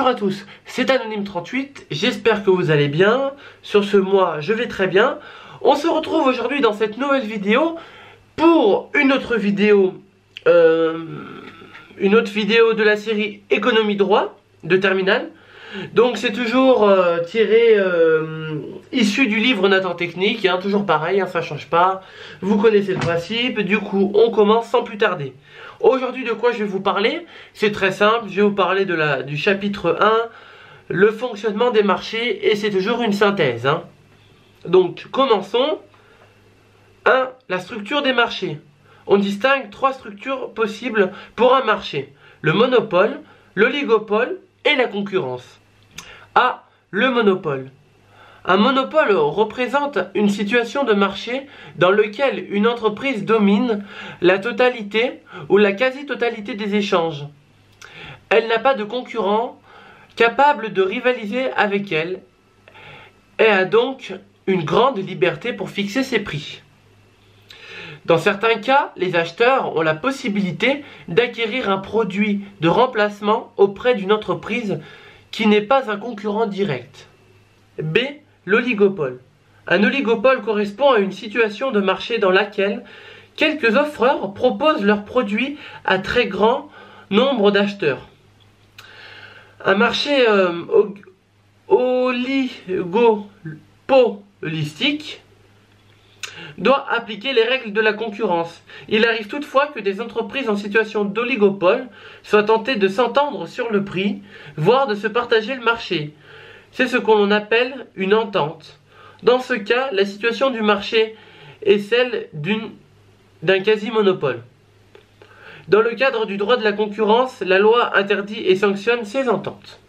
Bonjour à tous, c'est Anonyme38, j'espère que vous allez bien. Sur ce mois, je vais très bien. On se retrouve aujourd'hui dans cette nouvelle vidéo pour une autre vidéo de la série Économie droit de Terminal. Donc c'est toujours issu du livre Nathan Technique, hein, toujours pareil, hein, ça change pas. Vous connaissez le principe, du coup on commence sans plus tarder. Aujourd'hui de quoi je vais vous parler? C'est très simple, je vais vous parler du chapitre 1, le fonctionnement des marchés, et c'est toujours une synthèse. Hein. Donc commençons. 1. La structure des marchés. On distingue 3 structures possibles pour un marché: le monopole, l'oligopole et la concurrence. A. Le monopole. Un monopole représente une situation de marché dans laquelle une entreprise domine la totalité ou la quasi-totalité des échanges. Elle n'a pas de concurrent capable de rivaliser avec elle et a donc une grande liberté pour fixer ses prix. Dans certains cas, les acheteurs ont la possibilité d'acquérir un produit de remplacement auprès d'une entreprise qui n'est pas un concurrent direct. B. L'oligopole. Un oligopole correspond à une situation de marché dans laquelle quelques offreurs proposent leurs produits à très grand nombre d'acheteurs. Un marché oligopolistique doit appliquer les règles de la concurrence. Il arrive toutefois que des entreprises en situation d'oligopole soient tentées de s'entendre sur le prix, voire de se partager le marché. C'est ce qu'on appelle une entente. Dans ce cas, la situation du marché est celle d'un quasi-monopole. Dans le cadre du droit de la concurrence, la loi interdit et sanctionne ces ententes.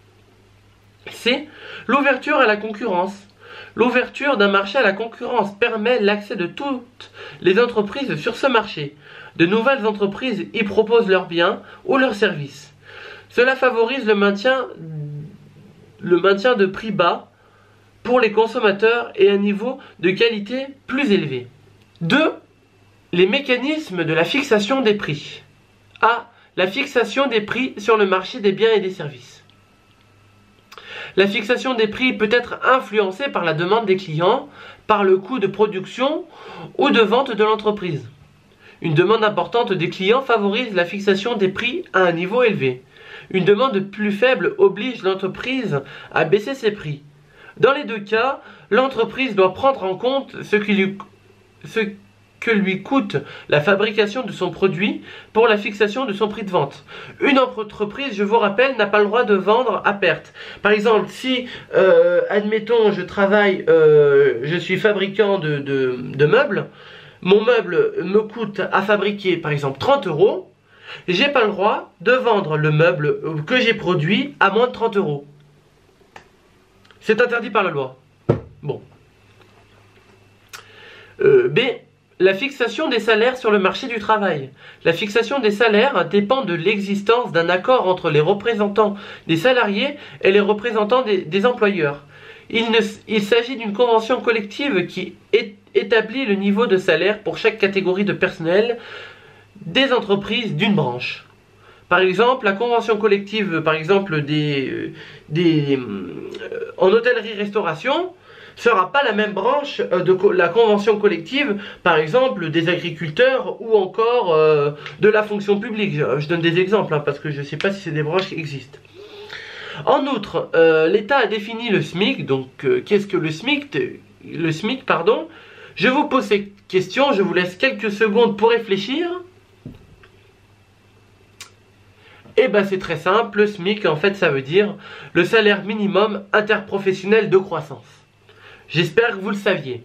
C. L'ouverture à la concurrence. L'ouverture d'un marché à la concurrence permet l'accès de toutes les entreprises sur ce marché. De nouvelles entreprises y proposent leurs biens ou leurs services. Cela favorise le maintien de prix bas pour les consommateurs et un niveau de qualité plus élevé. 2. Les mécanismes de la fixation des prix. A. La fixation des prix sur le marché des biens et des services. La fixation des prix peut être influencée par la demande des clients, par le coût de production ou de vente de l'entreprise. Une demande importante des clients favorise la fixation des prix à un niveau élevé. Une demande plus faible oblige l'entreprise à baisser ses prix. Dans les deux cas, l'entreprise doit prendre en compte ce que lui coûte la fabrication de son produit pour la fixation de son prix de vente. Une entreprise, je vous rappelle, n'a pas le droit de vendre à perte. Par exemple, si, admettons, je suis fabricant de meubles, mon meuble me coûte à fabriquer, par exemple, 30 €, j'ai pas le droit de vendre le meuble que j'ai produit à moins de 30 €. C'est interdit par la loi. Bon. B. La fixation des salaires sur le marché du travail. La fixation des salaires dépend de l'existence d'un accord entre les représentants des salariés et les représentants des employeurs. Il s'agit d'une convention collective qui établit le niveau de salaire pour chaque catégorie de personnel des entreprises d'une branche. Par exemple, la convention collective, par exemple, en hôtellerie-restauration, sera pas la même branche de la convention collective, par exemple, des agriculteurs ou encore de la fonction publique. Je donne des exemples, hein, parce que je ne sais pas si c'est des branches qui existent. En outre, l'État a défini le SMIC. Donc, qu'est-ce que le SMIC? Le SMIC, pardon. Je vous pose ces questions, je vous laisse quelques secondes pour réfléchir. Et ben c'est très simple, le SMIC en fait ça veut dire le salaire minimum interprofessionnel de croissance. J'espère que vous le saviez.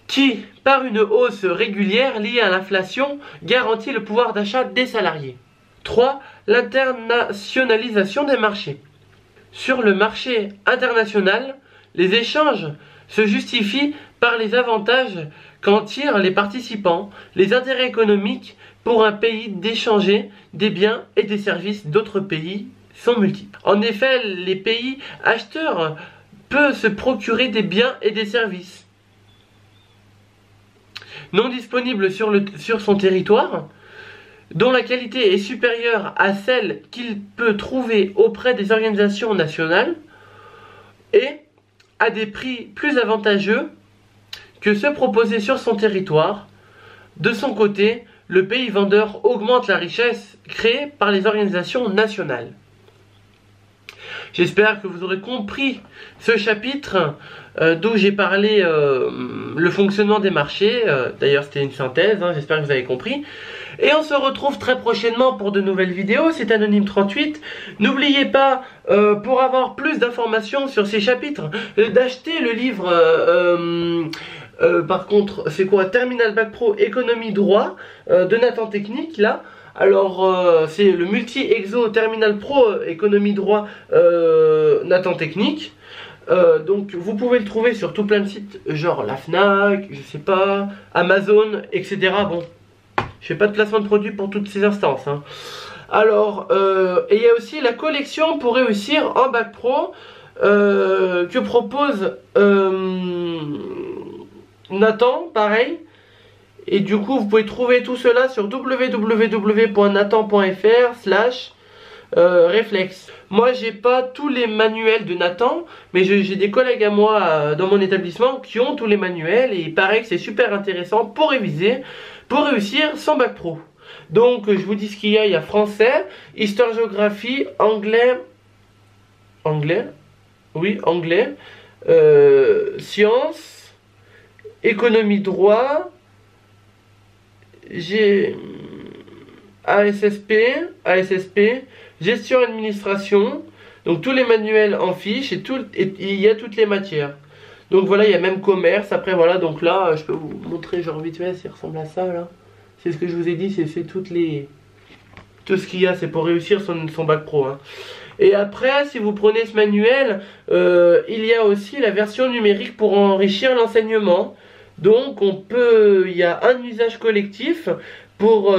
Qui, par une hausse régulière liée à l'inflation, garantit le pouvoir d'achat des salariés. 3. L'internationalisation des marchés. Sur le marché international, les échanges se justifient par les avantages qu'en tirent les participants, les intérêts économiques pour un pays d'échanger des biens et des services d'autres pays sont multiples. En effet, les pays acheteurs peuvent se procurer des biens et des services non disponibles sur son territoire, dont la qualité est supérieure à celle qu'il peut trouver auprès des organisations nationales et à des prix plus avantageux que ceux proposés sur son territoire. De son côté, le pays vendeur augmente la richesse créée par les organisations nationales. J'espère que vous aurez compris ce chapitre d'où j'ai parlé le fonctionnement des marchés. D'ailleurs, c'était une synthèse, hein, j'espère que vous avez compris. Et on se retrouve très prochainement pour de nouvelles vidéos. C'est Anonyme38. N'oubliez pas, pour avoir plus d'informations sur ces chapitres, d'acheter le livre... par contre, c'est quoi? Terminal Bac Pro Économie Droit de Nathan Technique, là. Alors, c'est le multi-exo Terminal Pro Économie Droit Nathan Technique. Donc, vous pouvez le trouver sur tout plein de sites, genre la Fnac, je sais pas, Amazon, etc. Bon, je fais pas de placement de produits pour toutes ces instances, hein. Alors, et il y a aussi la collection pour réussir en Bac Pro que propose Nathan, pareil. Et du coup, vous pouvez trouver tout cela sur www.nathan.fr/réflexe. Moi, j'ai pas tous les manuels de Nathan, mais j'ai des collègues à moi dans mon établissement qui ont tous les manuels. Et il paraît que c'est super intéressant pour réviser, pour réussir son Bac Pro. Donc, je vous dis ce qu'il y a. Il y a français, histoire-géographie, anglais, oui, anglais, sciences, économie, droit, j'ai ASSP, gestion administration, donc tous les manuels en fiche et il y a toutes les matières. Donc voilà, il y a même commerce. Après voilà, donc là je peux vous montrer genre vite fait, ça ressemble à ça là. C'est ce que je vous ai dit, c'est tout ce qu'il y a, c'est pour réussir son Bac Pro, hein. Et après, si vous prenez ce manuel, il y a aussi la version numérique pour enrichir l'enseignement. Donc il y a un usage collectif pour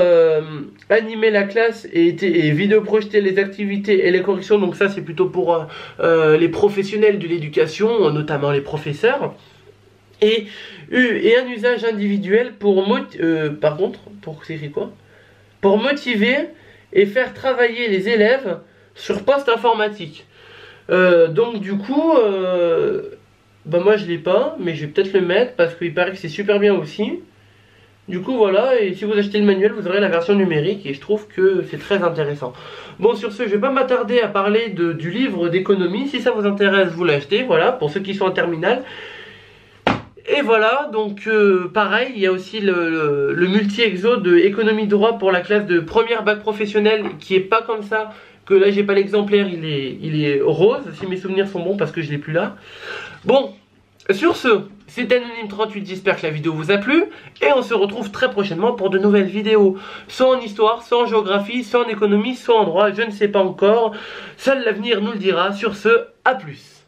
animer la classe et vidéo-projeter les activités et les corrections. Donc ça c'est plutôt pour les professionnels de l'éducation, notamment les professeurs. Et un usage individuel pour motiver et faire travailler les élèves sur poste informatique. Donc du coup... bah moi je l'ai pas, mais je vais peut-être le mettre parce qu'il paraît que c'est super bien aussi. Du coup voilà, et si vous achetez le manuel, vous aurez la version numérique et je trouve que c'est très intéressant. Bon, sur ce, je vais pas m'attarder à parler du livre d'économie. Si ça vous intéresse, vous l'achetez, voilà, pour ceux qui sont en terminale. Et voilà, donc pareil, il y a aussi le multi-exo de économie droit pour la classe de première bac professionnel qui est pas comme ça. Que là j'ai pas l'exemplaire, il est rose, si mes souvenirs sont bons parce que je l'ai plus là. Bon, sur ce, c'était Anonyme38, j'espère que la vidéo vous a plu. Et on se retrouve très prochainement pour de nouvelles vidéos. Soit en histoire, soit en géographie, soit en économie, soit en droit, je ne sais pas encore. Seul l'avenir nous le dira. Sur ce, à plus.